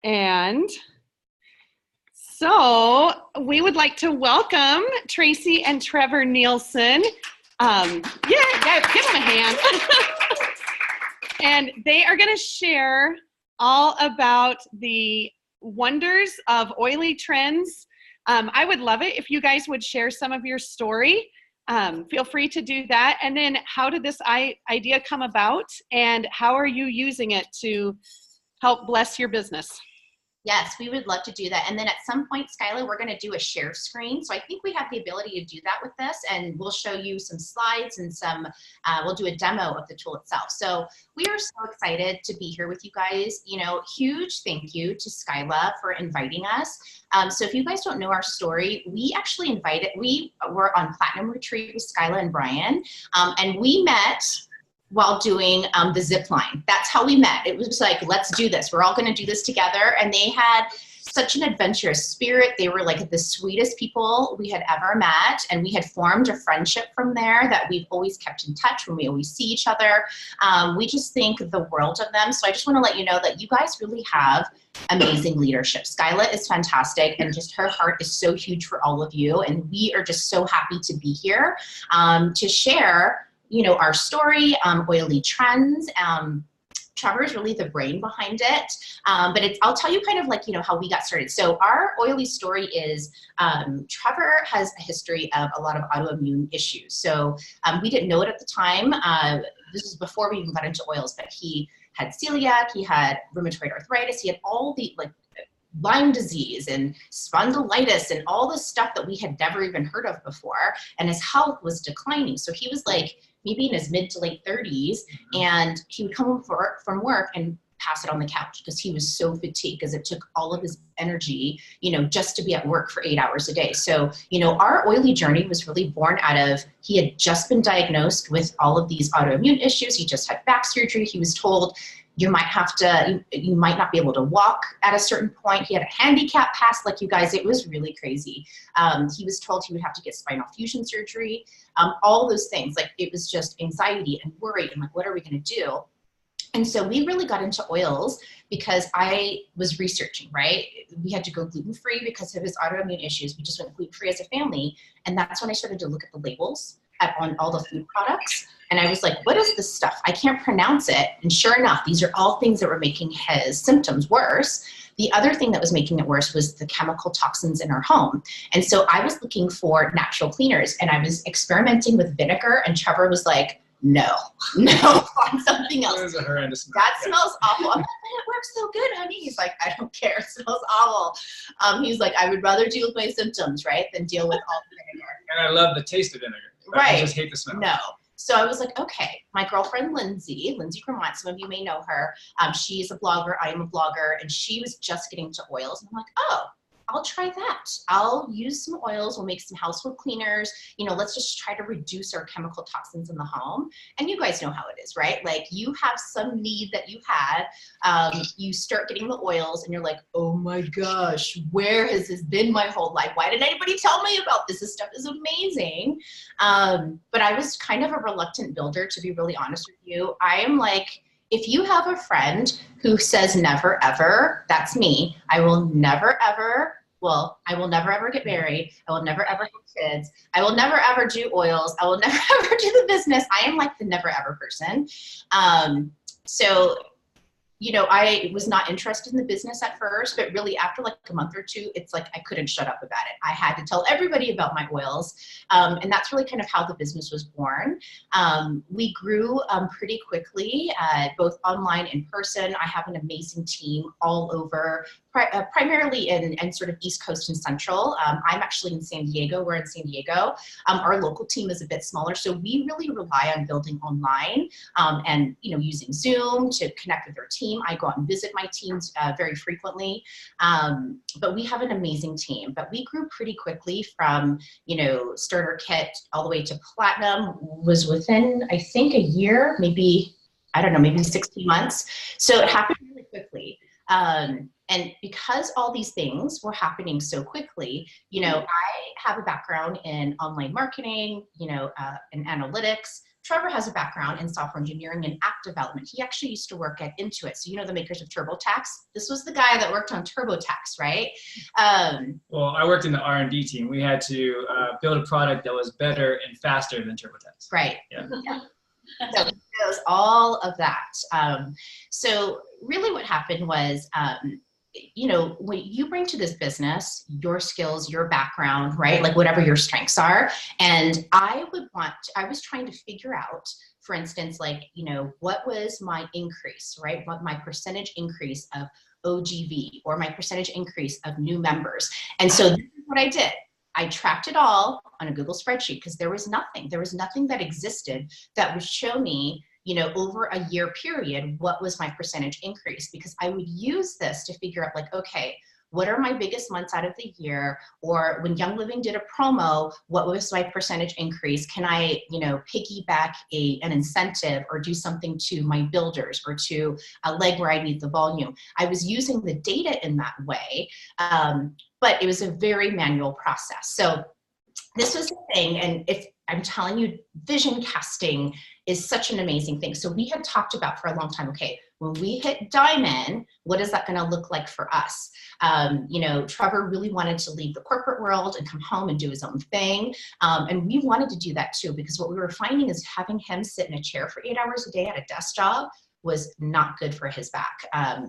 And so we would like to welcome Tracey and Trevor Neilson. Give them a hand. And they are going to share all about the wonders of oily trends. I would love it if you guys would share some of your story. Feel free to do that. And then how did this idea come about, and how are you using it to help bless your business? Yes, we would love to do that. And then at some point, Skyla, we're going to do a share screen. So I think we have the ability to do that with this, and we'll show you some slides and we'll do a demo of the tool itself. So we are so excited to be here with you guys. You know, huge thank you to Skyla for inviting us. So if you guys don't know our story, we actually we were on Platinum Retreat with Skyla and Brian, and we met while doing the zip line. That's how we met. It was like, let's do this. We're all going to do this together. And they had such an adventurous spirit. They were like the sweetest people we had ever met. And we had formed a friendship from there that we've always kept in touch when we always see each other. We just think the world of them. So I just want to let you know that you guys really have amazing leadership. Skyla is fantastic, and just her heart is so huge for all of you. And we are just so happy to be here to share, you know, our story, oily trends. Trevor is really the brain behind it, but I'll tell you kind of like, you know, how we got started. So our oily story is Trevor has a history of a lot of autoimmune issues. So we didn't know it at the time. This was before we even got into oils, but he had celiac, he had rheumatoid arthritis, he had all the like Lyme disease and spondylitis and all this stuff that we had never even heard of before. And his health was declining. So he was like maybe in his mid to late 30s, and he would come home from work and pass it on the couch because he was so fatigued, because it took all of his energy, you know, just to be at work for 8 hours a day. So, you know, our oily journey was really born out of, he had just been diagnosed with all of these autoimmune issues. He just had back surgery. He was told, you might not be able to walk at a certain point. He had a handicap pass, like you guys, it was really crazy. He was told he would have to get spinal fusion surgery, all those things. Like, it was just anxiety and worry and like, what are we going to do? And so we really got into oils because I was researching, right? We had to go gluten-free because of his autoimmune issues. We just went gluten-free as a family. And that's when I started to look at the labels on all the food products. And I was like, what is this stuff? I can't pronounce it. And sure enough, these are all things that were making his symptoms worse. The other thing that was making it worse was the chemical toxins in our home. And so I was looking for natural cleaners, and I was experimenting with vinegar, and Trevor was like, no, find something else. That is a horrendous smell. That smells awful. I'm like, but it works so good, honey. He's like, I don't care. It smells awful. He's like, I would rather deal with my symptoms, right, than deal with all the vinegar. And I love the taste of vinegar. Right. I just hate the smell. No. So I was like, okay, my girlfriend, Lindsay Cremont, some of you may know her. She's a blogger. I am a blogger. And she was just getting to oils. And I'm like, oh, I'll try that. I'll use some oils. We'll make some household cleaners. You know, let's just try to reduce our chemical toxins in the home. And you guys know how it is, right? Like, you have some need that you had. You start getting the oils and you're like, oh my gosh, where has this been my whole life? Why didn't anybody tell me about this? This stuff is amazing. But I was kind of a reluctant builder, to be really honest with you. I am like, if you have a friend who says never ever, that's me. I will never ever get married. I will never ever have kids. I will never ever do oils. I will never ever do the business. I am like the never ever person. So, you know, I was not interested in the business at first, but really after like a month or two, it's like I couldn't shut up about it. I had to tell everybody about my oils. And that's really kind of how the business was born. We grew pretty quickly, both online and in person. I have an amazing team all over, primarily in sort of East Coast and Central. I'm actually in San Diego. We're in San Diego. Our local team is a bit smaller, so we really rely on building online and, you know, using Zoom to connect with our team. I go out and visit my teams very frequently, but we have an amazing team. But we grew pretty quickly from, you know, starter kit all the way to platinum was within, I think, a year, maybe, I don't know, maybe 16 months. So it happened really quickly. And because all these things were happening so quickly, you know, I have a background in online marketing, you know, in analytics, Trevor has a background in software engineering and app development. He actually used to work at Intuit. So, you know, the makers of TurboTax. This was the guy that worked on TurboTax, right? Well, I worked in the R&D team. We had to build a product that was better and faster than TurboTax. Right. Yeah. So it was all of that. So really what happened was, you know, when you bring to this business your skills, your background, right? Like whatever your strengths are. And I was trying to figure out, for instance, like, you know, what was my increase, right? What my percentage increase of OGV or my percentage increase of new members. And so this is what I did. I tracked it all on a Google spreadsheet because there was nothing that existed that would show me, you know, over a year period, what was my percentage increase? Because I would use this to figure out like, okay, what are my biggest months out of the year? Or when Young Living did a promo, what was my percentage increase? Can I, you know, piggyback an incentive or do something to my builders or to a leg where I need the volume? I was using the data in that way, but it was a very manual process. So this was the thing, and if I'm telling you, vision casting is such an amazing thing. So we had talked about for a long time, okay, when we hit diamond, what is that going to look like for us? You know, Trevor really wanted to leave the corporate world and come home and do his own thing. And we wanted to do that too, because what we were finding is having him sit in a chair for 8 hours a day at a desk job was not good for his back.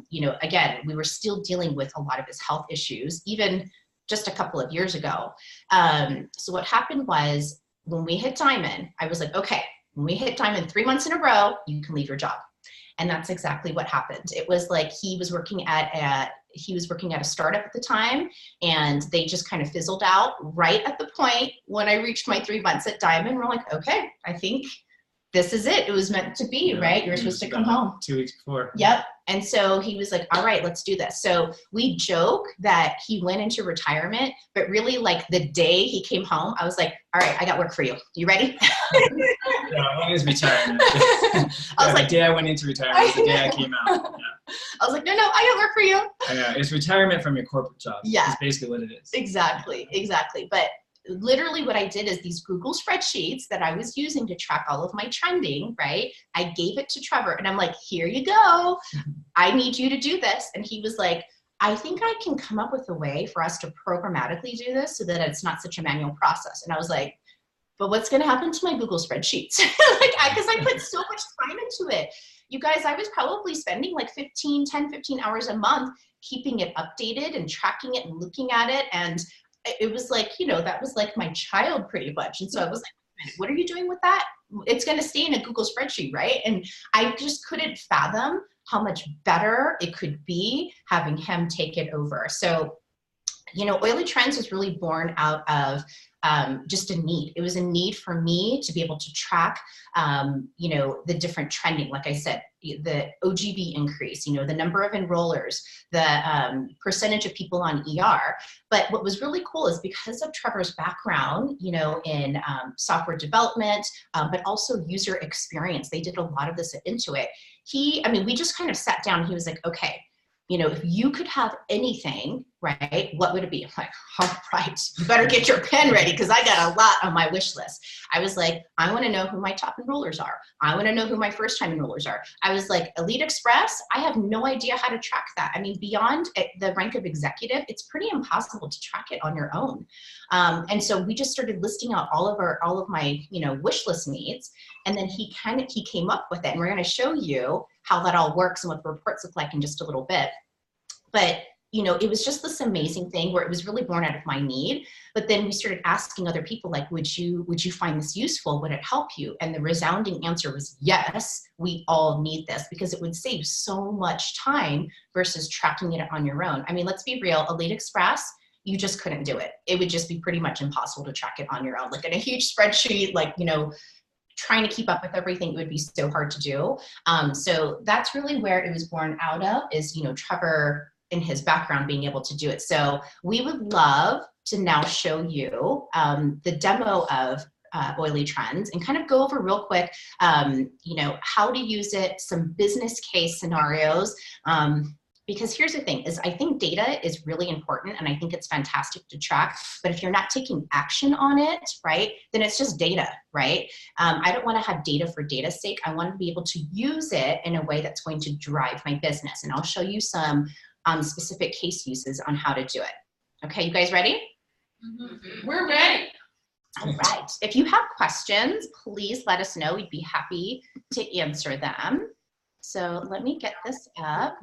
You know, again, we were still dealing with a lot of his health issues, even just a couple of years ago. So what happened was when we hit diamond, I was like, okay, when we hit diamond 3 months in a row, you can leave your job. And that's exactly what happened. It was like he was working at a startup at the time, and they just kind of fizzled out right at the point when I reached my 3 months at diamond. We're like, okay, I think this is it. It was meant to be, right? You're supposed to come home. 2 weeks before. Yep. And so he was like, all right, let's do this. So we joke that he went into retirement, but really like the day he came home, I was like, all right, I got work for you. You ready? Yeah, it is retirement. I was like, the day I went into retirement was the day I came out. Yeah. I was like, no, I got work for you. I know. It's retirement from your corporate job. Yeah. That's basically what it is. Exactly. But literally what I did is these Google spreadsheets that I was using to track all of my trending, right? I gave it to Trevor and I'm like, here you go. I need you to do this. And he was like, I think I can come up with a way for us to programmatically do this so that it's not such a manual process. And I was like, but what's going to happen to my Google spreadsheets? Because I put so much time into it. You guys, I was probably spending like 10, 15 hours a month keeping it updated and tracking it and looking at it. And it was like, you know, that was like my child pretty much. And so I was like, what are you doing with that? It's going to stay in a Google spreadsheet, right? And I just couldn't fathom how much better it could be having him take it over. So, you know, Oily Trends was really born out of just a need. It was a need for me to be able to track, you know, the different trending. Like I said, the OGV increase, you know, the number of enrollers, the percentage of people on ER. But what was really cool is because of Trevor's background, you know, in software development, but also user experience, they did a lot of this at Intuit. We just kind of sat down and he was like, okay, you know, if you could have anything, right, what would it be? I'm like, all right, you better get your pen ready because I got a lot on my wish list. I was like, I want to know who my top enrollers are. I want to know who my first time enrollers are. I was like, Elite Express, I have no idea how to track that. I mean, beyond the rank of executive, it's pretty impossible to track it on your own. And so we just started listing out all of my, you know, wish list needs. And then he came up with it. And we're going to show you how that all works and what the reports look like in just a little bit. But, you know, it was just this amazing thing where it was really born out of my need. But then we started asking other people, like, would you find this useful? Would it help you? And the resounding answer was yes, we all need this because it would save so much time versus tracking it on your own. I mean, let's be real, Elite Express, you just couldn't do it. It would just be pretty much impossible to track it on your own. Like in a huge spreadsheet, like, you know, trying to keep up with everything, it would be so hard to do. So that's really where it was born out of is, you know, Trevor in his background being able to do it. So we would love to now show you the demo of Oily Trends and kind of go over real quick, you know, how to use it, some business case scenarios. Because here's the thing is I think data is really important and I think it's fantastic to track, but if you're not taking action on it, right, then it's just data, right? I don't want to have data for data's sake. I want to be able to use it in a way that's going to drive my business. And I'll show you some specific case uses on how to do it. Okay, you guys ready? Mm-hmm. We're ready. All right. If you have questions, please let us know. We'd be happy to answer them. So let me get this up.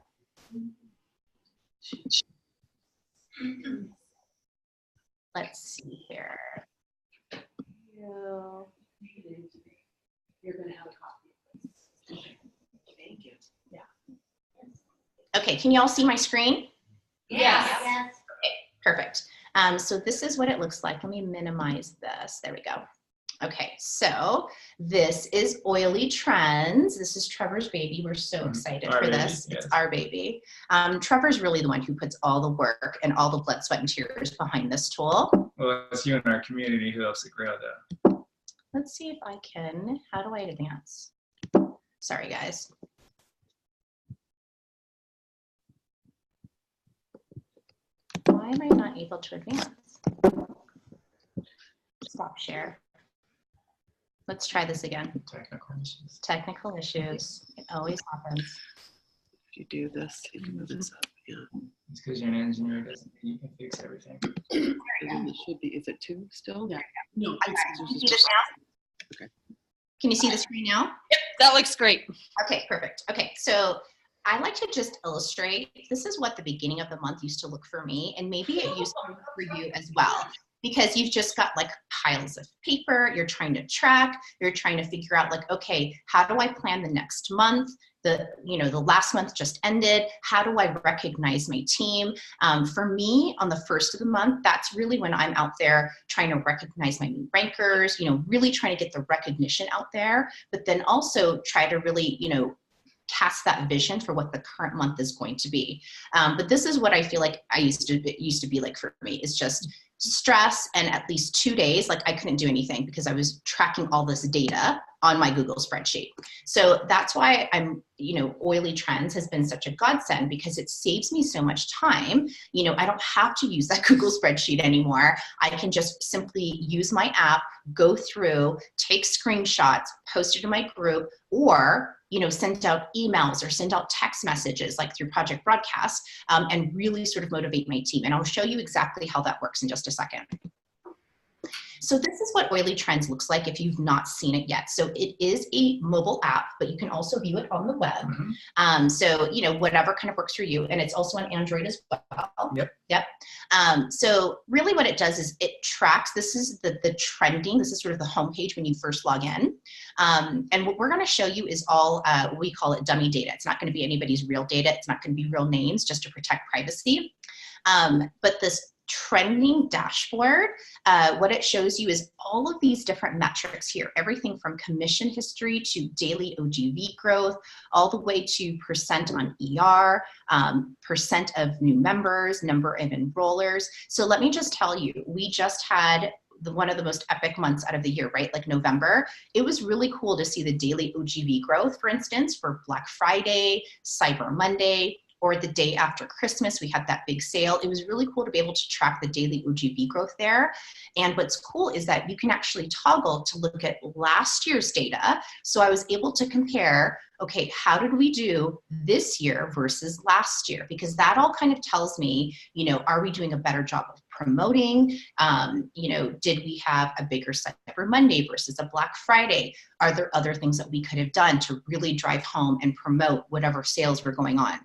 Let's see here. You're going to have a copy. Thank you. Yeah. Okay, can you all see my screen? Yes. Okay, perfect. So this is what it looks like. Let me minimize this. There we go. Okay, so this is Oily Trends. This is Trevor's baby. We're so excited for this. Yes. It's our baby. Trevor's really the one who puts all the work and all the blood, sweat, and tears behind this tool. Well, it's you in our community who helps it grow, though. Let's see if I can. How do I advance? Sorry, guys. Why am I not able to advance? Stop share. Let's try this again. Technical issues. Technical issues. It always happens. If you do this, you can move this up. Yeah. It's because you're an engineer, doesn't mean you can fix everything. And then it should be, is it 2 still? Yeah. No. Can you see this now? Okay. Can you see the screen now? Yep, that looks great. Okay, perfect. Okay, so I like to just illustrate, this is what the beginning of the month used to look for me, and maybe it used to look for you as well. Because you've just got like piles of paper, you're trying to track, you're trying to figure out like, okay, how do I plan the next month? The last month just ended. How do I recognize my team? For me, on the first of the month, that's really when I'm out there trying to recognize my new rankers, really trying to get the recognition out there, but then also try to really, cast that vision for what the current month is going to be. But this is what I feel like it used to be like for me. It's just stress, and at least 2 days, like I couldn't do anything because I was tracking all this data on my Google spreadsheet. So that's why Oily Trends has been such a godsend because it saves me so much time. I don't have to use that Google spreadsheet anymore. I can just simply use my app, go through, take screenshots, post it in my group, or send out emails or send out text messages like through Project Broadcast, and really sort of motivate my team. And I'll show you exactly how that works in just a second. So this is what Oily Trends looks like if you've not seen it yet. So it is a mobile app, but you can also view it on the web. Mm-hmm. So, whatever kind of works for you. And it's also on Android as well. Yep. So really what it does is it tracks, this is the trending, this is sort of the homepage when you first log in. And what we're gonna show you is all, we call it dummy data. It's not gonna be anybody's real data. It's not gonna be real names just to protect privacy. But this trending dashboard, what it shows you is all of these different metrics here, everything from commission history to daily OGV growth, all the way to percent on ER, percent of new members, number of enrollers. So let me just tell you, we just had one of the most epic months out of the year, right? Like November. It was really cool to see the daily OGV growth, for instance, for Black Friday, Cyber Monday, or the day after Christmas, we had that big sale. It was really cool to be able to track the daily OGV growth there. And what's cool is that you can actually toggle to look at last year's data. So I was able to compare, okay, how did we do this year versus last year? Because that all kind of tells me, are we doing a better job of promoting? Did we have a bigger Cyber Monday versus a Black Friday? Are there other things that we could have done to really drive home and promote whatever sales were going on?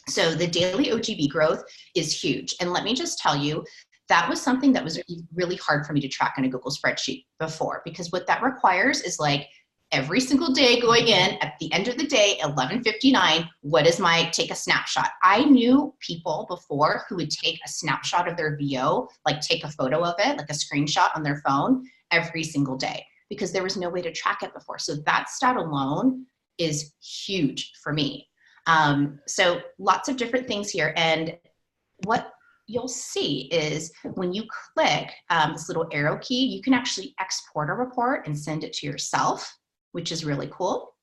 So the daily OGV growth is huge. And let me just tell you, that was something that was really hard for me to track in a Google spreadsheet before, because what that requires is like every single day going in at the end of the day, 11:59, what is my take a snapshot? I knew people before who would take a snapshot of their VO, like take a photo of it, like a screenshot on their phone every single day, because there was no way to track it before. So that stat alone is huge for me. So lots of different things here. And what you'll see is when you click this little arrow key, you can actually export a report and send it to yourself, which is really cool.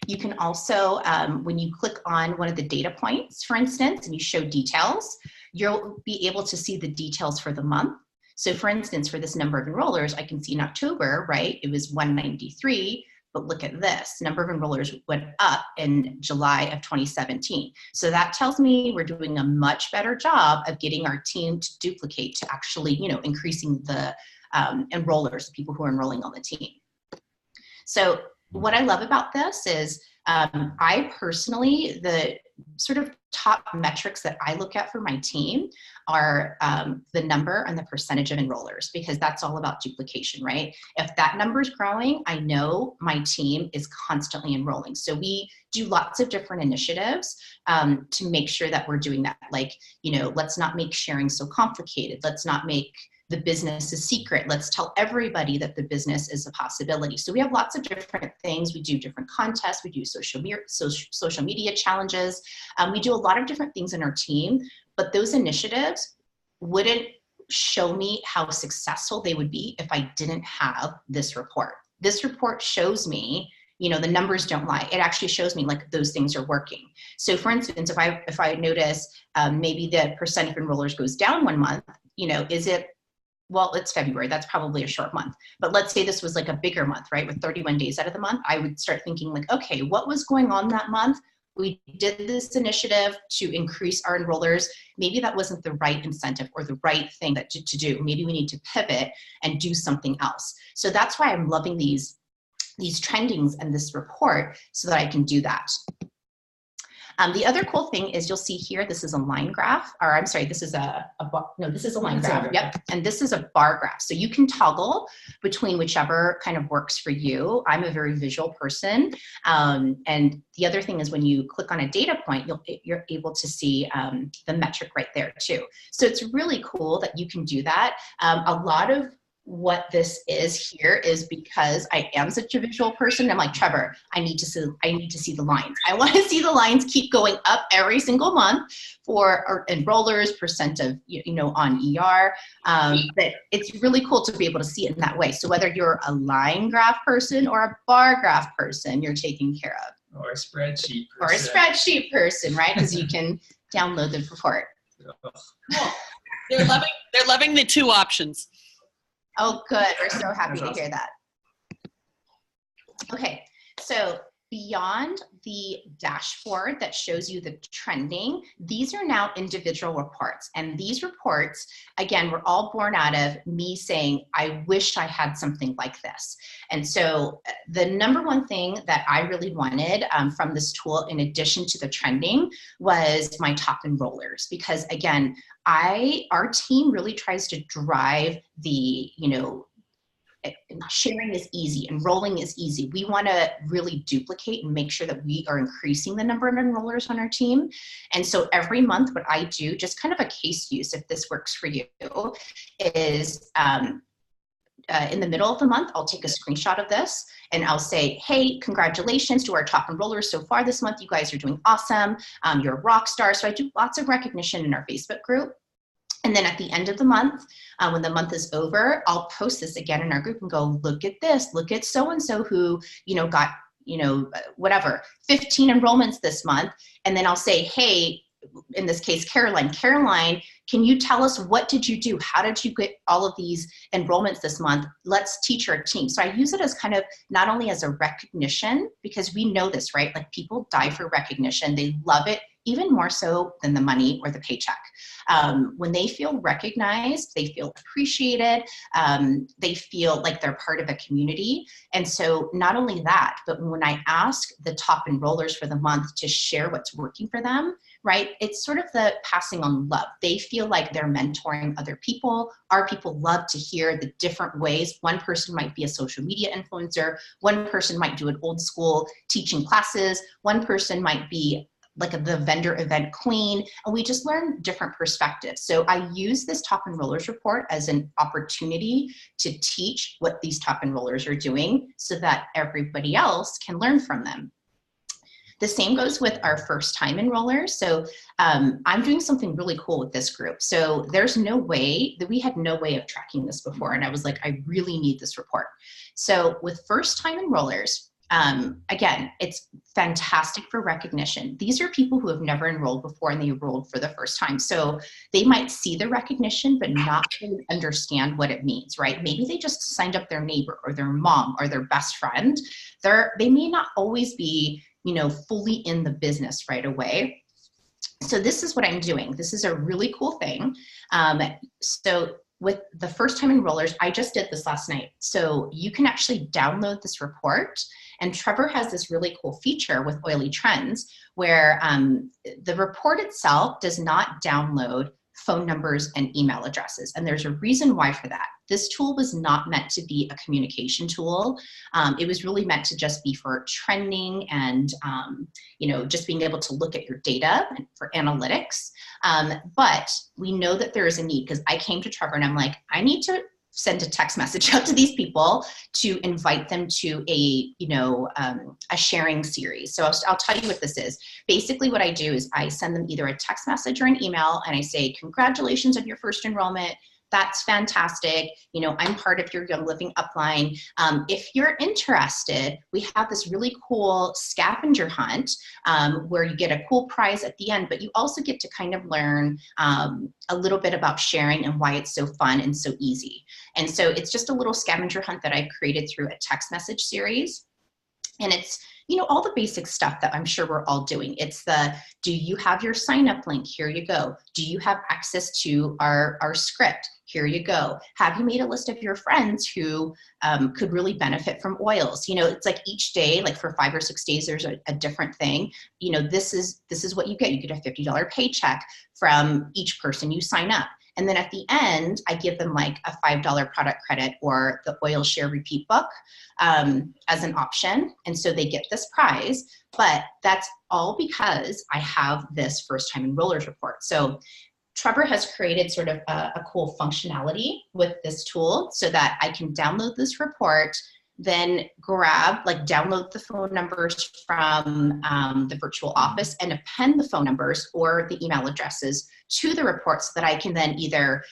You can also, when you click on one of the data points, for instance, and you show details, you'll be able to see the details for the month. So for instance, for this number of enrollers, I can see in October, right, it was 193, but look at this, number of enrollers went up in July of 2017. So that tells me we're doing a much better job of getting our team to duplicate, to actually, you know, increasing the enrollers, the people who are enrolling on the team. So what I love about this is I personally, the sort of top metrics that I look at for my team are the number and the percentage of enrollers, because that's all about duplication, right? If that number is growing, I know my team is constantly enrolling. So we do lots of different initiatives to make sure that we're doing that. Like, you know, let's not make sharing so complicated. Let's not make the business a secret. Let's tell everybody that the business is a possibility. So we have lots of different things. We do different contests. We do social media challenges. We do a lot of different things in our team, but those initiatives wouldn't show me how successful they would be if I didn't have this report. This report shows me, you know, the numbers don't lie. It actually shows me like those things are working. So for instance, if I notice maybe the percent of enrollers goes down 1 month, you know, is it, well, it's February, that's probably a short month. But let's say this was like a bigger month, right? With 31 days out of the month, I would start thinking like, okay, what was going on that month? We did this initiative to increase our enrollers. Maybe that wasn't the right incentive or the right thing to do. Maybe we need to pivot and do something else. So that's why I'm loving these trendings and this report, so that I can do that. The other cool thing is you'll see here, this is a line graph, or I'm sorry, this is this is a line graph, yep. And this is a bar graph. So you can toggle between whichever kind of works for you. I'm a very visual person. And the other thing is when you click on a data point, you're able to see the metric right there too. So it's really cool that you can do that. A lot of what this is here is because I am such a visual person. I'm like, Trevor, I need to see the lines. I want to see the lines keep going up every single month for our enrollers, percent of, you know, on ER. But it's really cool to be able to see it in that way. So whether you're a line graph person or a bar graph person, you're taken care of. Or a spreadsheet person. Or a spreadsheet person, right? Because you can download the report. Cool. They're loving the 2 options. Oh, good. We're so happy to hear that. Okay, so beyond the dashboard that shows you the trending, these are now individual reports. And these reports, again, were all born out of me saying, I wish I had something like this. And so the number one thing that I really wanted from this tool, in addition to the trending, was my top enrollers. Because again, our team really tries to drive the, you know, sharing is easy, enrolling is easy. We want to really duplicate and make sure that we are increasing the number of enrollers on our team. And so every month, what I do, just kind of a case use, if this works for you, is in the middle of the month, I'll take a screenshot of this and I'll say, hey, congratulations to our top enrollers so far this month. You guys are doing awesome. You're a rock star. So I do lots of recognition in our Facebook group. And then at the end of the month, when the month is over, I'll post this again in our group and go, look at this, look at so-and-so who, you know, got, you know, whatever, 15 enrollments this month. And then I'll say, hey, in this case, Caroline, can you tell us, what did you do? How did you get all of these enrollments this month? Let's teach our team. So I use it as kind of not only as a recognition, because we know this, right? Like people die for recognition. They love it even more so than the money or the paycheck. When they feel recognized, they feel appreciated, they feel like they're part of a community. And so not only that, but when I ask the top enrollers for the month to share what's working for them, right? It's sort of the passing on love. They feel like they're mentoring other people. Our people love to hear the different ways. One person might be a social media influencer. One person might do it old school teaching classes. One person might be like the vendor event queen, and we just learn different perspectives. So I use this top enrollers report as an opportunity to teach what these top enrollers are doing so that everybody else can learn from them. The same goes with our first time enrollers. So I'm doing something really cool with this group. So there's no way that we had no way of tracking this before. And I was like, I really need this report. So with first time enrollers, Again, it's fantastic for recognition. These are people who have never enrolled before and they enrolled for the first time. So they might see the recognition, but not really understand what it means, right? Maybe they just signed up their neighbor or their mom or their best friend. They may not always be, you know, fully in the business right away. So this is what I'm doing. This is a really cool thing. So with the first time enrollers, I just did this last night. So you can actually download this report. And Trevor has this really cool feature with Oily Trends where the report itself does not download phone numbers and email addresses. And there's a reason why for that. This tool was not meant to be a communication tool. It was really meant to just be for trending and, you know, just being able to look at your data for analytics. But we know that there is a need, because I came to Trevor and I'm like, I need to send a text message out to these people to invite them to a, you know, a sharing series. So I'll tell you what this is. Basically what I do is I send them either a text message or an email and I say, congratulations on your first enrollment. That's fantastic. You know, I'm part of your Young Living upline. If you're interested, we have this really cool scavenger hunt where you get a cool prize at the end, but you also get to kind of learn a little bit about sharing and why it's so fun and so easy. And so it's just a little scavenger hunt that I created through a text message series. And it's, you know, all the basic stuff that I'm sure we're all doing. It's the, do you have your sign up link? Here you go. Do you have access to our script? Here you go. Have you made a list of your friends who could really benefit from oils? You know, it's like each day, like for 5 or 6 days, there's a different thing. You know, this is what you get. You get a $50 paycheck from each person you sign up. And then at the end, I give them like a $5 product credit or the oil share repeat book as an option. And so they get this prize, but that's all because I have this first time enrollers report. So Trevor has created sort of a cool functionality with this tool so that I can download this report, then download the phone numbers from the virtual office and append the phone numbers or the email addresses to the report so that I can then either,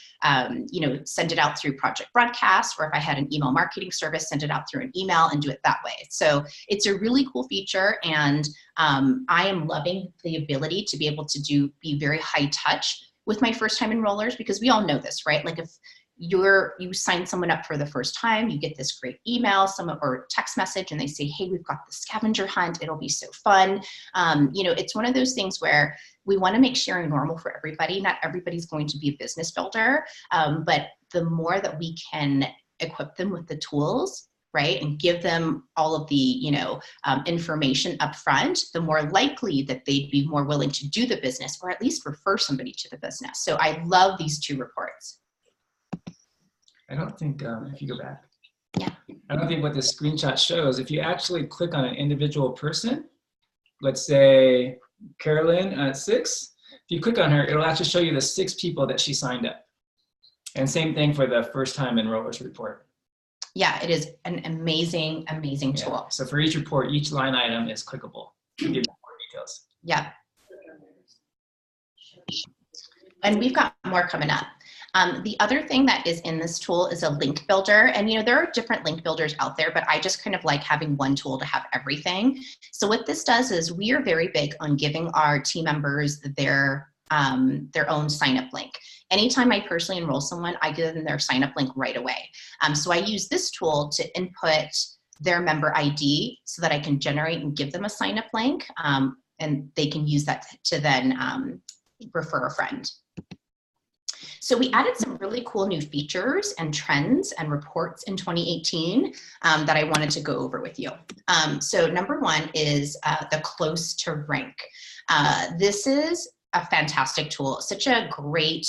you know, send it out through Project Broadcast, or if I had an email marketing service, send it out through an email and do it that way. So it's a really cool feature, and I am loving the ability to be able to be very high touch with my first time enrollers, because we all know this, right? Like if you sign someone up for the first time, you get this great email, or text message, and they say, hey, we've got the scavenger hunt. It'll be so fun. You know, it's one of those things where we want to make sharing normal for everybody. Not everybody's going to be a business builder, but the more that we can equip them with the tools, right, and give them all of the, you know, information up front, the more likely that they'd be more willing to do the business, or at least refer somebody to the business. So I love these 2 reports. I don't think, if you go back, yeah, I don't think what this screenshot shows, if you actually click on an individual person, let's say Carolyn at 6, if you click on her, it'll actually show you the 6 people that she signed up. And same thing for the first time enrollers report. Yeah, it is an amazing, amazing tool. Yeah. So for each report, each line item is clickable to give more details. Yeah. And we've got more coming up. The other thing that is in this tool is a link builder. And, you know, there are different link builders out there, but I just kind of like having one tool to have everything. So what this does is we are very big on giving our team members their own sign-up link. Anytime I personally enroll someone, I give them their sign-up link right away. So I use this tool to input their member ID so that I can generate and give them a sign-up link, and they can use that to then refer a friend. So we added some really cool new features and trends and reports in 2018 that I wanted to go over with you. So number 1 is the close to rank. This is a fantastic tool, such a great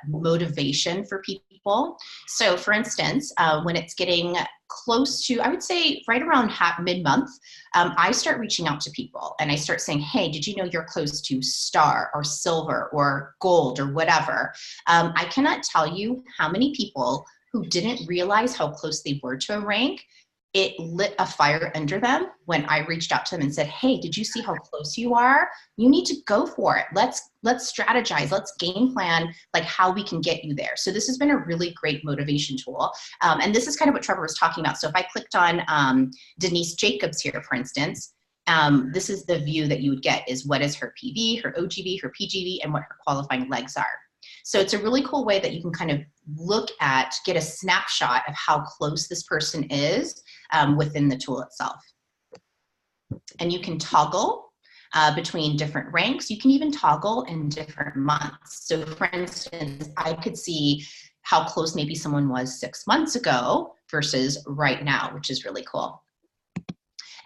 motivation for people. So for instance, when it's getting close to, I would say right around mid-month, I start reaching out to people and I start saying, hey, did you know you're close to star or silver or gold or whatever? I cannot tell you how many people who didn't realize how close they were to a rank it lit a fire under them when I reached out to them and said, hey, did you see how close you are? You need to go for it. Let's strategize. Let's game plan like how we can get you there. So this has been a really great motivation tool. And this is kind of what Trevor was talking about. So if I clicked on Denise Jacobs here, for instance, this is the view that you would get is what is her PV, her OGV, her PGV, and what her qualifying legs are. So it's a really cool way that you can kind of get a snapshot of how close this person is within the tool itself. And you can toggle between different ranks. You can even toggle in different months. So for instance, I could see how close maybe someone was 6 months ago versus right now, which is really cool.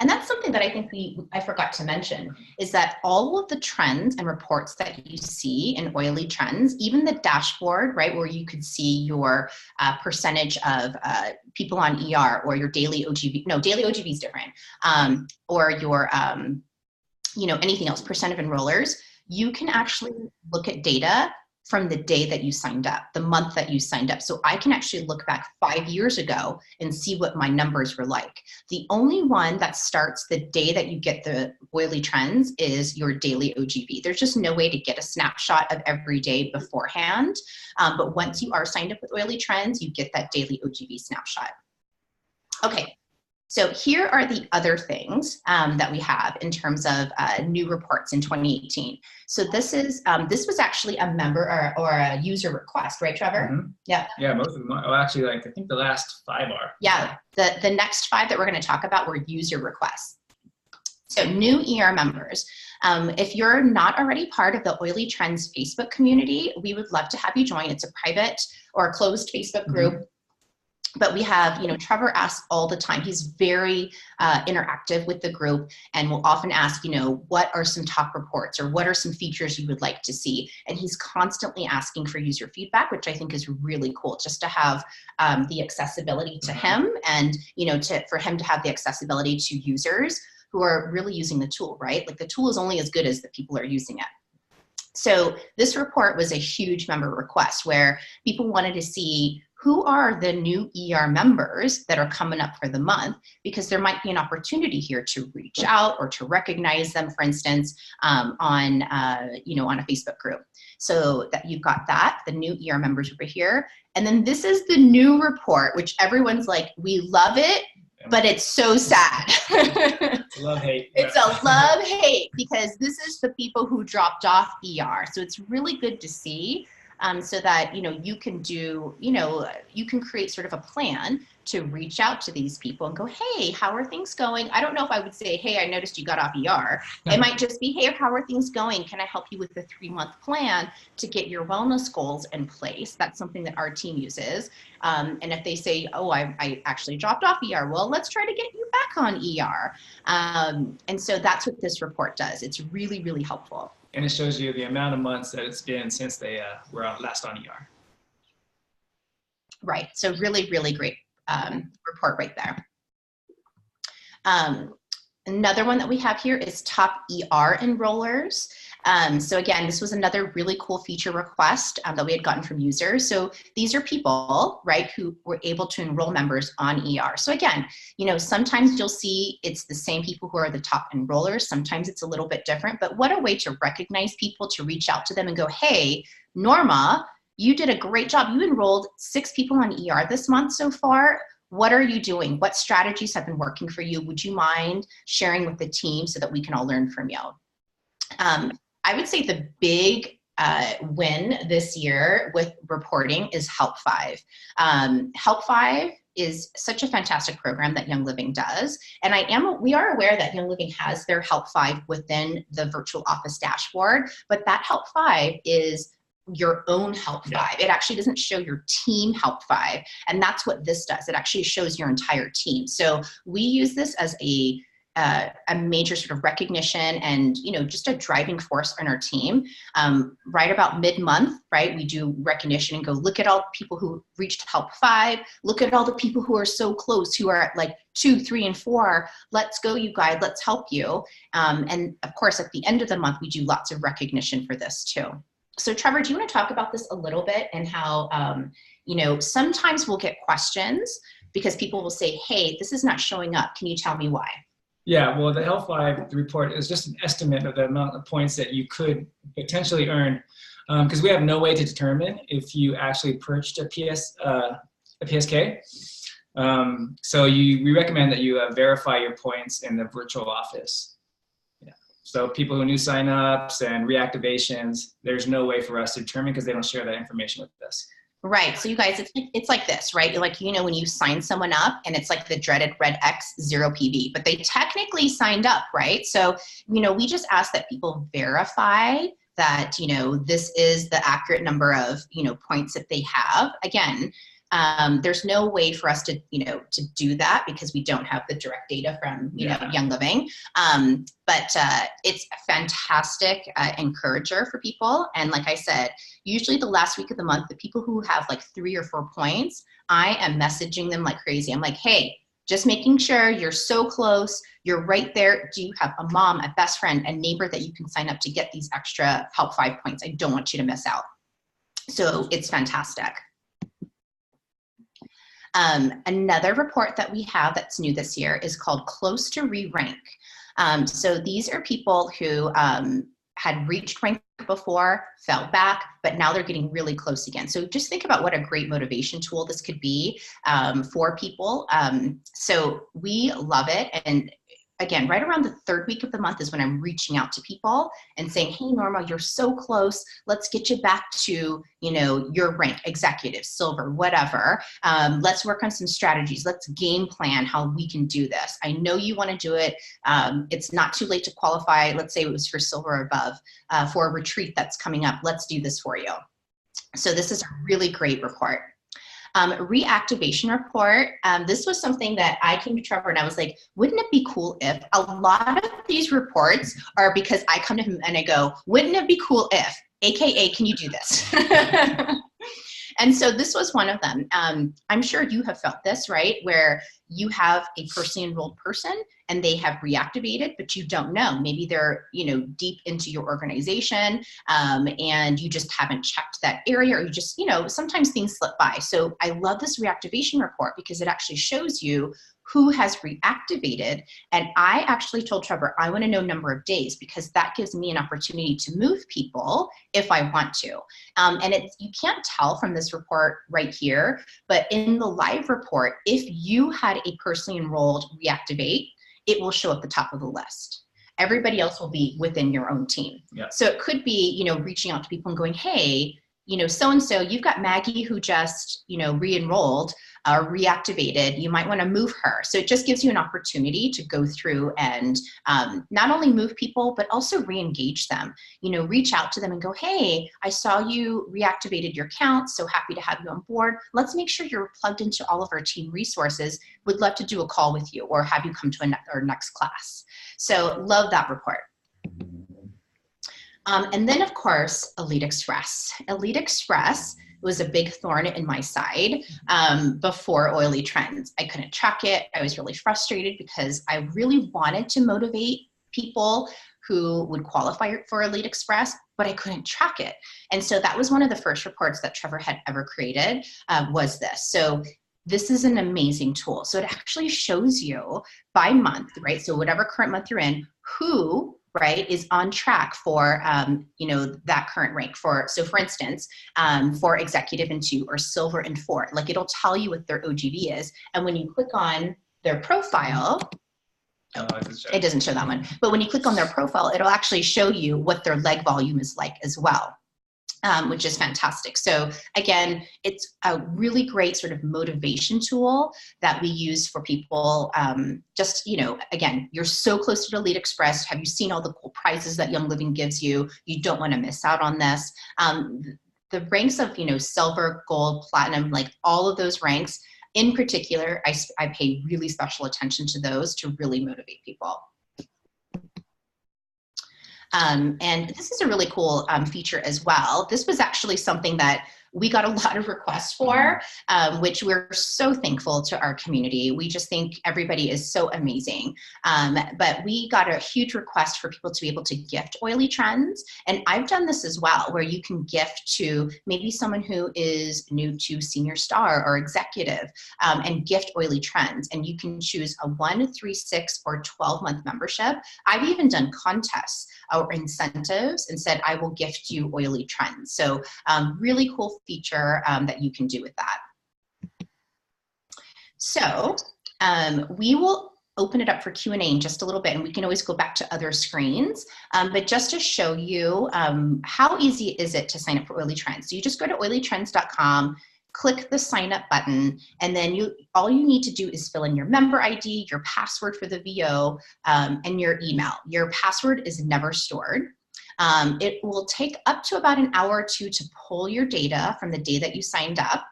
And that's something that I think I forgot to mention, is that all of the trends and reports that you see in Oily Trends, even the dashboard, right, where you could see your percentage of people on ER or your daily OGV, no, daily OGV is different, or your, anything else, percent of enrollers, you can actually look at data from the day that you signed up, the month that you signed up. So I can actually look back 5 years ago and see what my numbers were like. The only one that starts the day that you get the Oily Trends is your daily OGV. There's just no way to get a snapshot of every day beforehand. But once you are signed up with Oily Trends, you get that daily OGV snapshot. Okay. So here are the other things that we have in terms of new reports in 2018. So this was actually a member or a user request, right, Trevor? Mm-hmm. Yeah. Yeah, most of them are. Well, actually, I think the last 5 are. Yeah, the next 5 that we're going to talk about were user requests. So new ER members. If you're not already part of the Oily Trends Facebook community, we would love to have you join. It's a private or a closed Facebook group. Mm-hmm. But we have, Trevor asks all the time. He's very interactive with the group and will often ask, what are some top reports or what are some features you would like to see? And he's constantly asking for user feedback, which I think is really cool, just to have the accessibility to him and, for him to have the accessibility to users who are really using the tool, right? Like the tool is only as good as the people are using it. So this report was a huge member request where people wanted to see who are the new ER members that are coming up for the month, because there might be an opportunity here to reach out or to recognize them, for instance, on a Facebook group. So that you've got that, the new ER members over here. And then this is the new report, which everyone's like, we love it, but it's so sad. Love-hate. It's a love-hate because this is the people who dropped off ER. So it's really good to see. So that, you can do, you can create sort of a plan to reach out to these people and go, hey, how are things going? I don't know if I would say, hey, I noticed you got off ER. It might just be, hey, how are things going? Can I help you with the 3-month plan to get your wellness goals in place? That's something that our team uses. And if they say, oh, I actually dropped off ER, well, let's try to get you back on ER. And so that's what this report does. It's really, really helpful. And it shows you the amount of months that it's been since they were last on ER. Right. So really, really great report right there. Another one that we have here is top ER enrollers. So again, this was another really cool feature request that we had gotten from users. So these are people, right, who were able to enroll members on ER. So again, sometimes you'll see it's the same people who are the top enrollers. Sometimes it's a little bit different, but what a way to recognize people, to reach out to them and go, hey, Norma, you did a great job. You enrolled 6 people on ER this month so far. What are you doing? What strategies have been working for you? Would you mind sharing with the team so that we can all learn from you? I would say the big win this year with reporting is Help 5. Help 5 is such a fantastic program that Young Living does. And we are aware that Young Living has their Help 5 within the virtual office dashboard, but that Help 5 is your own Help 5. It actually doesn't show your team Help 5. And that's what this does. It actually shows your entire team. So we use this as a major sort of recognition and, just a driving force on our team. Right about mid-month, right, we do recognition and go, look at all the people who reached Help 5. Look at all the people who are so close, who are at like 2, 3, and 4. Let's go, you guys, let's help you. And of course, at the end of the month, we do lots of recognition for this too. So Trevor, do you want to talk about this a little bit and how, sometimes we'll get questions because people will say, hey, this is not showing up. Can you tell me why? Yeah, well, the Health Vibe report is just an estimate of the amount of points that you could potentially earn, because we have no way to determine if you actually purchased a PSK. So we recommend that you verify your points in the virtual office. Yeah. So people who new signups and reactivations, there's no way for us to determine because they don't share that information with us. Right. So you guys, it's like this, right? Like, you know, when you sign someone up and it's like the dreaded red X, 0 PV, but they technically signed up, right? So, you know, we just ask that people verify that, you know, this is the accurate number of, you know, points that they have. Again, there's no way for us to, you know, to do that because we don't have the direct data from, you know, Young Living. But it's a fantastic encourager for people. And like I said, usually the last week of the month, the people who have like 3 or 4 points, I am messaging them like crazy. I'm like, hey, just making sure you're so close. You're right there. Do you have a mom, a best friend, a neighbor that you can sign up to get these extra Help 5 points? I don't want you to miss out. So it's fantastic. Another report that we have that's new this year is called Close to Re-Rank. So these are people who had reached rank before, fell back, but now they're getting really close again. So just think about what a great motivation tool this could be for people. So we love it. And again, right around the 3rd week of the month is when I'm reaching out to people and saying, hey, Norma, you're so close. Let's get you back to, you know, your rank, executive, silver, whatever. Let's work on some strategies. Let's game plan how we can do this. I know you want to do it. It's not too late to qualify. Let's say it was for silver or above for a retreat that's coming up. Let's do this for you. So this is a really great report. Reactivation report. This was something that I came to Trevor and I was like, wouldn't it be cool if a lot of these reports are because I come to him and I go, wouldn't it be cool if, AKA, can you do this? And so this was one of them. I'm sure you have felt this, right? Where you have a personally enrolled person and they have reactivated, but you don't know. Maybe they're, you know, deep into your organization and you just haven't checked that area, or you just, you know, sometimes things slip by. So I love this reactivation report because it actually shows you who has reactivated. And I actually told Trevor, I want to know number of days because that gives me an opportunity to move people if I want to. And you can't tell from this report right here, but in the live report, if you had a personally enrolled reactivate, it will show at the top of the list. Everybody else will be within your own team. Yeah. So it could be, you know, reaching out to people and going, hey, you know, so-and-so, you've got Maggie who just, you know, re-enrolled or reactivated. You might want to move her. So it just gives you an opportunity to go through and not only move people, but also re-engage them. You know, reach out to them and go, hey, I saw you reactivated your account. So happy to have you on board. Let's make sure you're plugged into all of our team resources. Would love to do a call with you or have you come to our next class. So love that report. And then, of course, Elite Express. Elite Express was a big thorn in my side before Oily Trends. I couldn't track it. I was really frustrated because I really wanted to motivate people who would qualify for Elite Express, but I couldn't track it. And so that was one of the first reports that Trevor had ever created was this. So this is an amazing tool. So it actually shows you by month, right? So whatever current month you're in, who, right, is on track for, you know, that current rank for, so for instance, for executive in 2 or silver in 4, like it'll tell you what their OGV is. And when you click on their profile, it doesn't show that one, but when you click on their profile, it'll actually show you what their leg volume is like as well. Which is fantastic. So again, it's a really great sort of motivation tool that we use for people. Just, you know, again, you're so close to Elite Express. Have you seen all the cool prizes that Young Living gives you? You don't want to miss out on this. The ranks of, you know, silver, gold, platinum, like all of those ranks in particular, I pay really special attention to those to really motivate people. And this is a really cool feature as well. This was actually something that we got a lot of requests for, which we're so thankful to our community. We just think everybody is so amazing. But we got a huge request for people to be able to gift oily trends. And I've done this as well, where you can gift to maybe someone who is new to Senior Star or Executive, and gift oily trends. And you can choose a 1, 3, 6, or 12-month membership. I've even done contests or incentives and said, I will gift you oily trends. So really cool feature that you can do with that. So we will open it up for Q&A in just a little bit, and we can always go back to other screens. But just to show you how easy is it to sign up for Oily Trends. So you just go to oilytrends.com, click the sign up button, and then all you need to do is fill in your member ID, your password for the VO, and your email. Your password is never stored. It will take up to about an hour or two to pull your data from the day that you signed up.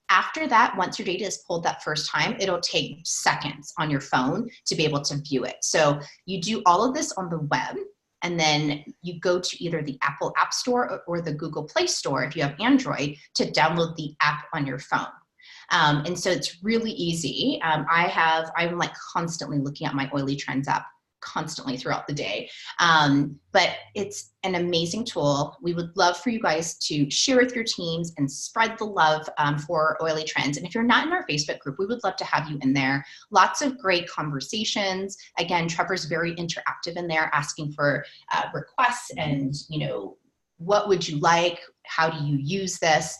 After that, once your data is pulled that first time, it'll take seconds on your phone to be able to view it. So you do all of this on the web, and then you go to either the Apple App Store or the Google Play Store if you have Android to download the app on your phone. And so it's really easy. I'm like constantly looking at my Oily Trends app constantly throughout the day. But it's an amazing tool. We would love for you guys to share with your teams and spread the love for Oily Trends. And if you're not in our Facebook group, we would love to have you in there. Lots of great conversations. Again, Trevor's very interactive in there, asking for requests and, what would you like? How do you use this?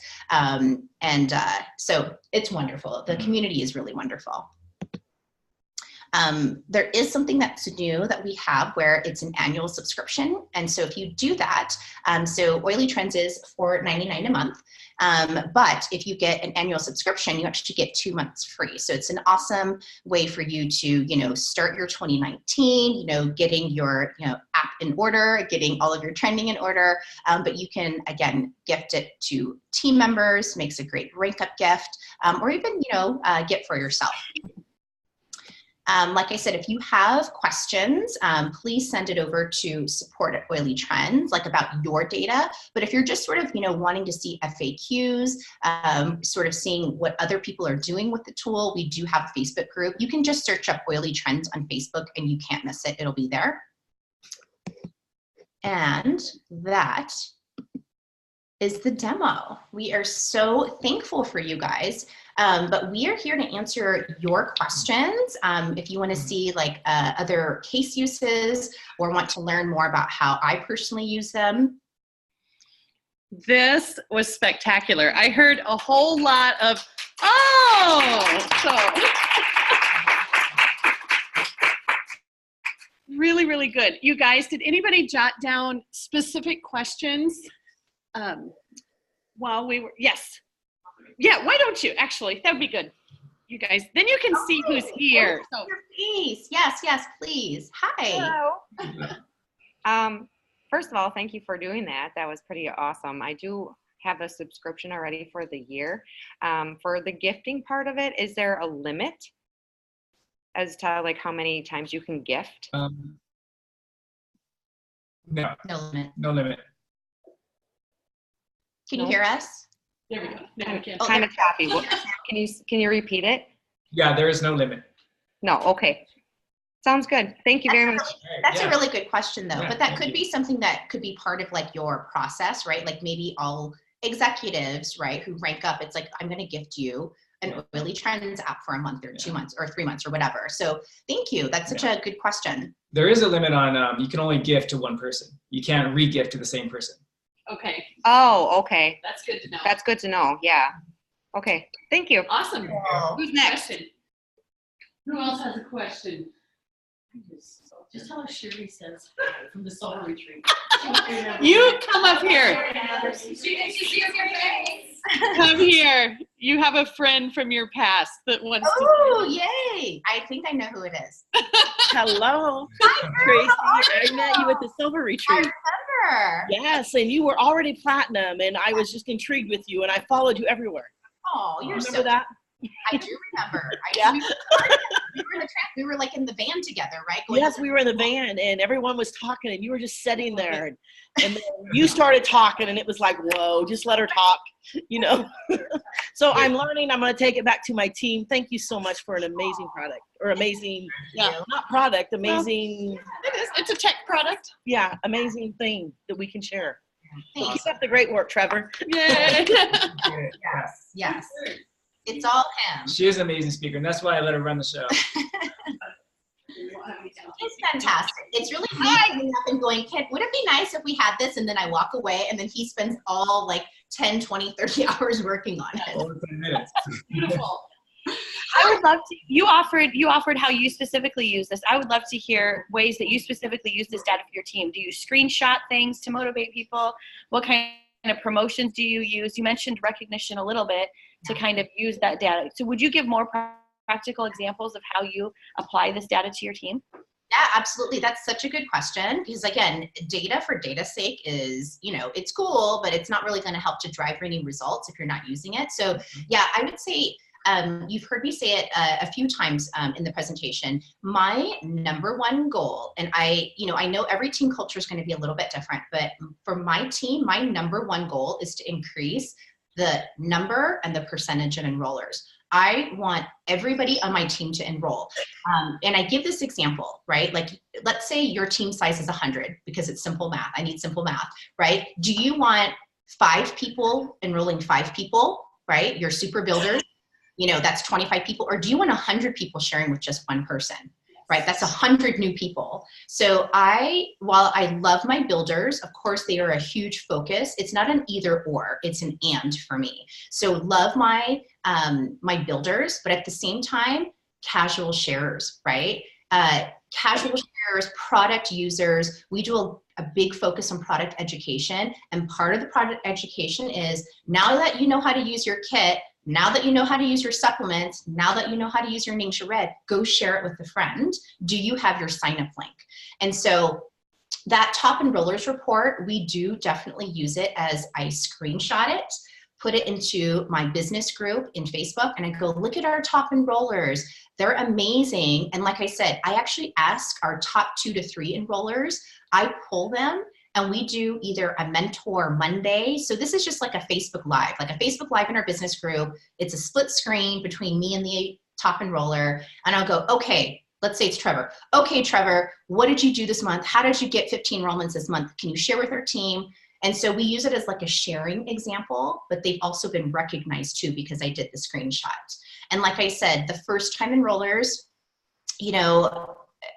So it's wonderful. The community is really wonderful. There is something that's new that we have where it's an annual subscription. And so if you do that, so Oily Trends is $4.99 a month. But if you get an annual subscription, you actually get 2 months free. So it's an awesome way for you to, start your 2019, getting your, app in order, getting all of your trending in order. But you can, again, gift it to team members, makes a great rank up gift, or even, get for yourself. Like I said, if you have questions, please send it over to support@Oily Trends, like about your data. But if you're just sort of, wanting to see FAQs, sort of seeing what other people are doing with the tool, we do have a Facebook group. You can just search up Oily Trends on Facebook and you can't miss it. It'll be there. And that is the demo. We are so thankful for you guys. But we are here to answer your questions. If you want to see other case uses or want to learn more about how I personally use them. This was spectacular. I heard a whole lot of, really, really good. You guys, did anybody jot down specific questions while we were, yes. Yeah, why don't you? Actually, that would be good. You guys, then you can see who's here. So. Your face. Yes, please. Hi. Hello. First of all, thank you for doing that. That was pretty awesome. I do have a subscription already for the year. For the gifting part of it, is there a limit as to how many times you can gift? No. No limit. No limit. Can you hear us? There we go. Now we can. Kind of choppy. Can you repeat it? Yeah, there is no limit. No. Okay. Sounds good. Thank you very much. That's a really good question, though. But that could be something that could be part of your process, right? Maybe all executives, right, who rank up. It's I'm going to gift you an Oily Trends app for a month or 2 months or 3 months or whatever. So thank you. That's such a good question. There is a limit on you can only gift to one person. You can't re-gift to the same person. Okay. Oh, okay. That's good to know. That's good to know. Yeah. Okay. Thank you. Awesome. Cool. Who's next? Who else has a question? Just tell us Sherry says from the Solar Retreat. You come up here. Come here. You have a friend from your past that wants to. Oh, yay. I think I know who it is. Hello. Hi, Tracey. girl. I met you at the Silver Retreat. Remember. Yes, and you were already platinum, and I was just intrigued with you, and I followed you everywhere. Oh, you're Remember so that? I do remember. Yeah. We were in the track. We were like in the van together, right? Yes, we were in the van and everyone was talking and you were just sitting there and then you started talking and it was like, whoa, just let her talk, you know? So I'm learning, I'm going to take it back to my team. Thank you so much for an amazing product or amazing, not product, amazing. It is. It's a tech product. Yeah, amazing thing that we can share. So Thanks. keep up the great work, Trevor. Yay. Yes. It's all him. She is an amazing speaker, and that's why I let her run the show. It's fantastic. It's really me coming up and going, Kid, would it be nice if we had this? And then I walk away and then he spends all like 10, 20, 30 hours working on it. Over 10 minutes. Beautiful. I would love to, you offered how you specifically use this. I would love to hear ways that you specifically use this data for your team. Do you screenshot things to motivate people? What kind of promotions do you use? You mentioned recognition a little bit to kind of use that data. So would you give more practical examples of how you apply this data to your team? Yeah, absolutely. That's such a good question because again, data for data's sake is, it's cool, but it's not really going to help to drive any results if you're not using it. So yeah, I would say, you've heard me say it a few times in the presentation. My number one goal, and I know every team culture is going to be a little bit different, but for my team, my number one goal is to increase the number and the percentage of enrollers. I want everybody on my team to enroll. And I give this example, right? Like, let's say your team size is 100 because it's simple math. I need simple math, right? Do you want 5 people enrolling 5 people, right? Your super builders, that's 25 people. Or do you want 100 people sharing with just one person, right? That's 100 new people. So while I love my builders, of course, they are a huge focus. It's not an either or, it's an and for me. So love my builders, but at the same time, casual sharers, right? Casual sharers, product users, we do a big focus on product education. And part of the product education is now that you know how to use your kit, now that you know how to use your supplements, now that you know how to use your Ningxia Red, go share it with a friend. Do you have your sign up link? And so that top enrollers report, we do definitely use it as I screenshot it, put it into my business group in Facebook, and I go, look at our top enrollers. They're amazing. And like I said, I actually ask our top 2 to 3 enrollers, I pull them and we do either a mentor Monday. So this is just like a Facebook Live in our business group. It's a split screen between me and the top enroller. And I'll go, okay, let's say it's Trevor. Okay, Trevor, what did you do this month? How did you get 15 enrollments this month? Can you share with our team? And so we use it as like a sharing example, but they've also been recognized too because I did the screenshot. And like I said, the first time enrollers,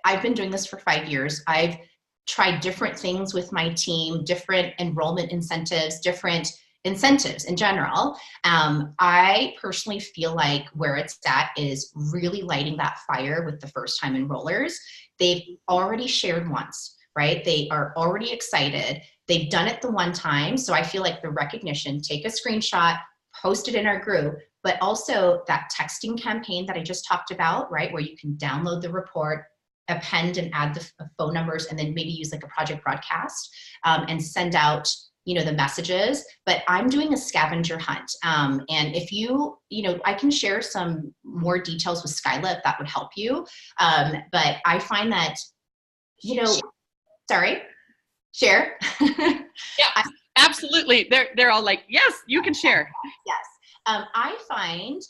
I've been doing this for 5 years. I've tried different things with my team, different enrollment incentives, different incentives in general. I personally feel like where it's at is really lighting that fire with the first time enrollers. They've already shared once, right? They are already excited. They've done it the one time. So I feel like the recognition, take a screenshot, post it in our group, but also that texting campaign that I just talked about, right? Where you can download the report, append and add the phone numbers, and then maybe use like a project broadcast and send out, the messages. But I'm doing a scavenger hunt. And if I can share some more details with Skyla if that would help you. But I find that, sorry, share. Yeah, absolutely. They're all like, yes, you can share. Yes. I find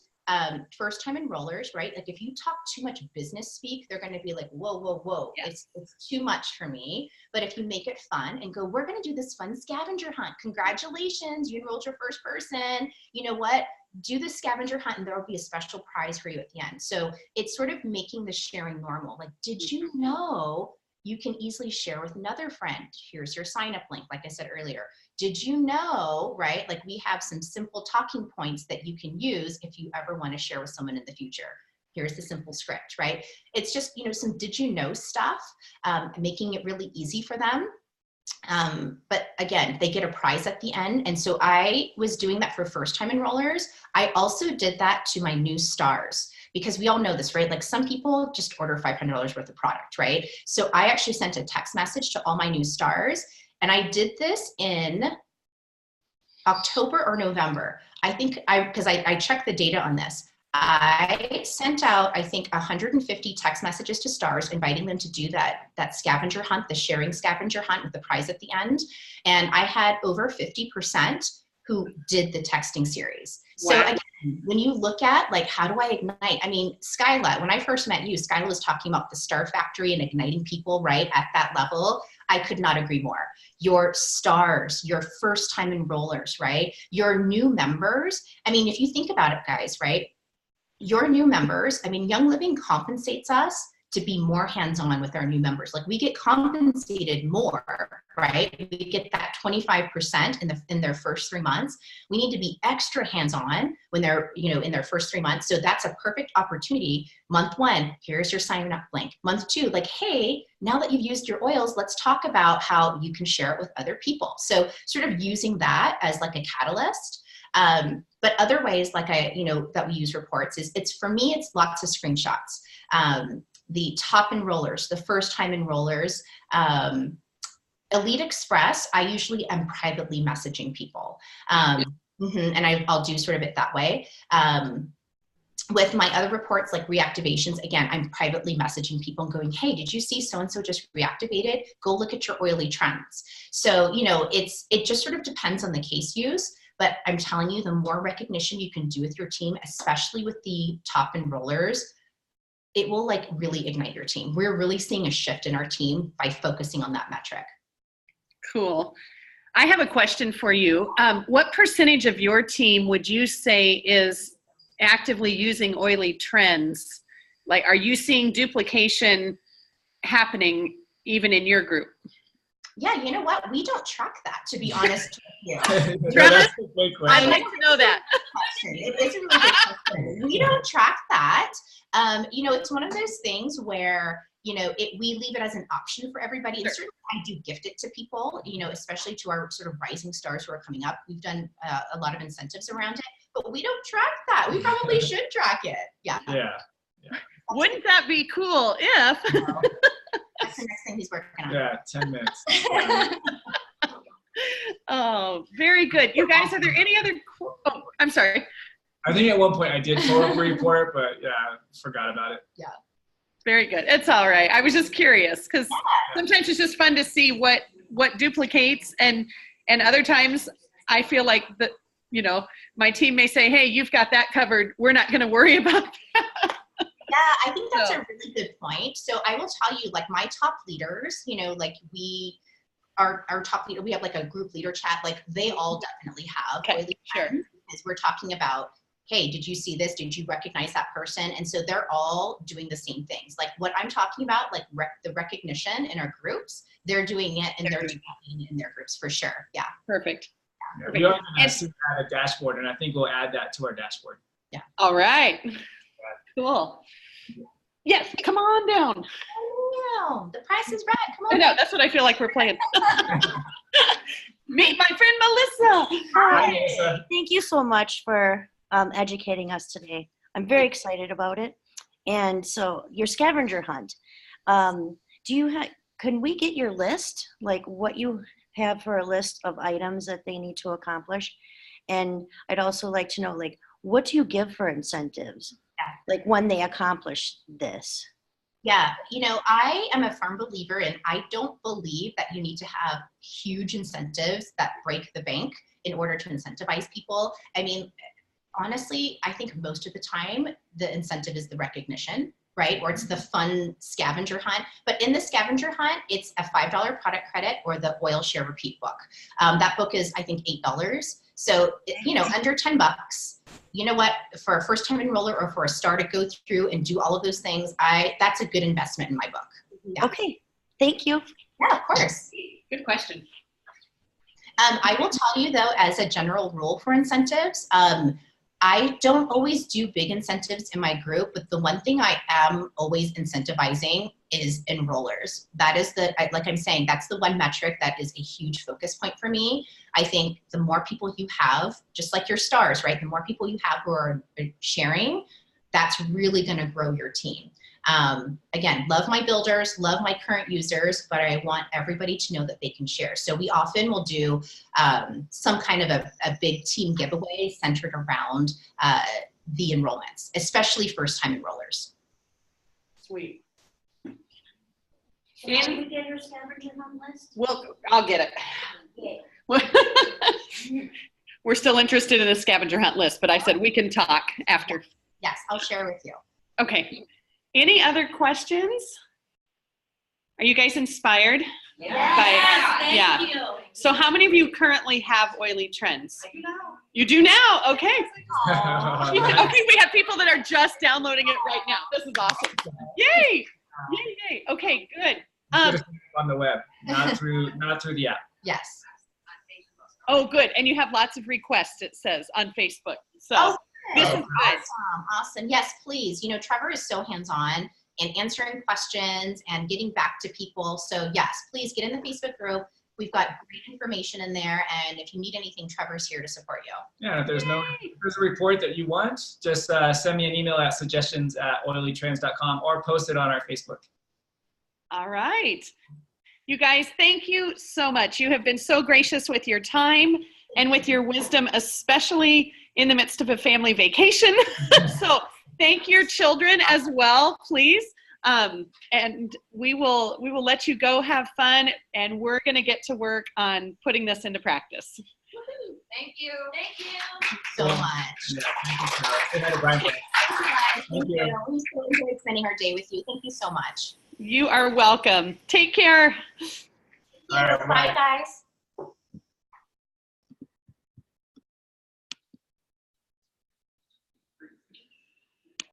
first-time enrollers, right? Like if you talk too much business speak, they're going to be like, whoa, whoa, whoa. Yes. It's too much for me. But if you make it fun and go, we're going to do this fun scavenger hunt. Congratulations, you enrolled your first person. You know what? Do the scavenger hunt and there will be a special prize for you at the end. So it's sort of making the sharing normal. Like, did you know you can easily share with another friend? Here's your sign-up link, like I said earlier. Did you know, right? Like we have some simple talking points that you can use if you ever want to share with someone in the future. Here's the simple script, right? It's just, some did you know stuff, making it really easy for them. But again, they get a prize at the end. And so I was doing that for first time enrollers. I also did that to my new stars because we all know this, right? Like some people just order $500 worth of product, right? So I actually sent a text message to all my new stars. And I did this in October or November. I think because I checked the data on this. I sent out, I think, 150 text messages to stars inviting them to do that scavenger hunt, the sharing scavenger hunt with the prize at the end. And I had over 50% who did the texting series. So Wow. again, when you look at like, how do I ignite? I mean, Skyla, when I first met you, Skyla was talking about the Star Factory and igniting people, right, at that level. I could not agree more. Your stars, your first time enrollers, right? Your new members. I mean, if you think about it, guys, right? Your new members, I mean, Young Living compensates us to be more hands-on with our new members. Like we get compensated more, right? We get that 25% in their first 3 months. We need to be extra hands-on when they're, in their first 3 months. So that's a perfect opportunity. Month 1, here's your sign up link. Month 2, like, hey, now that you've used your oils, let's talk about how you can share it with other people. So sort of using that as like a catalyst. But other ways, like that we use reports it's for me, it's lots of screenshots. The top enrollers, the first time enrollers, Elite Express, I usually am privately messaging people. And I'll do sort of it that way. With my other reports like reactivations, again, I'm privately messaging people and going, hey, did you see so-and-so just reactivated? Go look at your oily trends. So, it just sort of depends on the case use. But I'm telling you, the more recognition you can do with your team, especially with the top enrollers, it will like really ignite your team. We're really seeing a shift in our team by focusing on that metric. Cool. I have a question for you. What percentage of your team would you say is actively using oily trends? Like, are you seeing duplication happening even in your group? Yeah, you know what? We don't track that, to be honest with you. Trevors? I'd I'd like to know that. It's a really good question. We don't track that. It's one of those things where, we leave it as an option for everybody. And certainly I do gift it to people, especially to our sort of rising stars who are coming up. We've done a lot of incentives around it, but we don't track that. We probably should track it. Yeah. Wouldn't that be cool if? That's the next thing he's working on. Yeah, 10 minutes. Oh, very good. You guys, are there any other? Oh, I'm sorry. I think at one point I did pull up a report, but yeah, forgot about it. Yeah. Very good. It's all right. I was just curious because sometimes it's just fun to see what duplicates, and other times I feel like my team may say, hey, you've got that covered. We're not going to worry about that. Yeah, I think that's a really good point. So I will tell you, like my top leaders, like our top leader, we have like a group leader chat, like they all definitely have oily trends, because we're talking about, hey, did you see this? Did you recognize that person? And so they're all doing the same things. Like what I'm talking about, like the recognition in our groups, they're doing it and they're doing it in their groups for sure. Yeah. Perfect. Yeah, we are going to add a dashboard, and I think we'll add that to our dashboard. Yeah. All right. Cool. Yes, come on down. Oh, the price is right. Come on. I know, that's what I feel like we're playing. Meet my friend Melissa. Hi, Melissa. Thank you so much for educating us today. I'm very excited about it. And so your scavenger hunt, can we get your list, like what you have for a list of items that they need to accomplish? And I'd also like to know, like, what do you give for incentives? Yeah. Like when they accomplish this? Yeah, I am a firm believer in, I don't believe that you need to have huge incentives that break the bank in order to incentivize people. I mean, honestly, I think most of the time the incentive is the recognition, right? Or it's the fun scavenger hunt. But in the scavenger hunt, it's a $5 product credit or the oil share repeat book. That book is, I think, $8. So, under $10. You know what, for a first time enroller or for a star to go through and do all of those things, that's a good investment in my book. Yeah. Okay, thank you. Yeah, of course. Good question. I will tell you though, as a general rule for incentives, I don't always do big incentives in my group, but the one thing I am always incentivizing is enrollers. That is like I'm saying, that's the one metric that is a huge focus point for me. I think the more people you have, just like your stars, right? The more people you have who are sharing, that's really going to grow your team. Again, love my builders, love my current users, but I want everybody to know that they can share. So we often will do some kind of a big team giveaway centered around the enrollments, especially first-time enrollers. Sweet. Can we get your scavenger hunt list? Well, I'll get it. We're still interested in the scavenger hunt list, but I said we can talk after. Yes, I'll share with you. Okay. Any other questions? Are you guys inspired? Thank you. So how many of you currently have oily trends? You do now? Okay. Okay, we have people that are just downloading it right now. This is awesome. Yay! Yay, yay. Okay, good. On the web, not through the app. Yes. Oh, good. And you have lots of requests, it says, on Facebook. So Oh, this is good. Awesome. Yes, please. You know, Trevor is so hands-on in answering questions and getting back to people. So yes, please get in the Facebook group. We've got great information in there. And if you need anything, Trevor's here to support you. Yeah, if there's a report that you want, just send me an email at suggestions@oilytrends.com or post it on our Facebook. All right. You guys, thank you so much. You have been so gracious with your time and with your wisdom, especially in the midst of a family vacation. So thank your children as well, please. And we will let you go have fun, and we're going to get to work on putting this into practice. Thank you. Thank you so much. Yeah, thank you, Sarah. Say hi to Brian. Thank you. We so enjoyed spending our day with you. Thank you so much. You are welcome. Take care. All right, Bye, guys.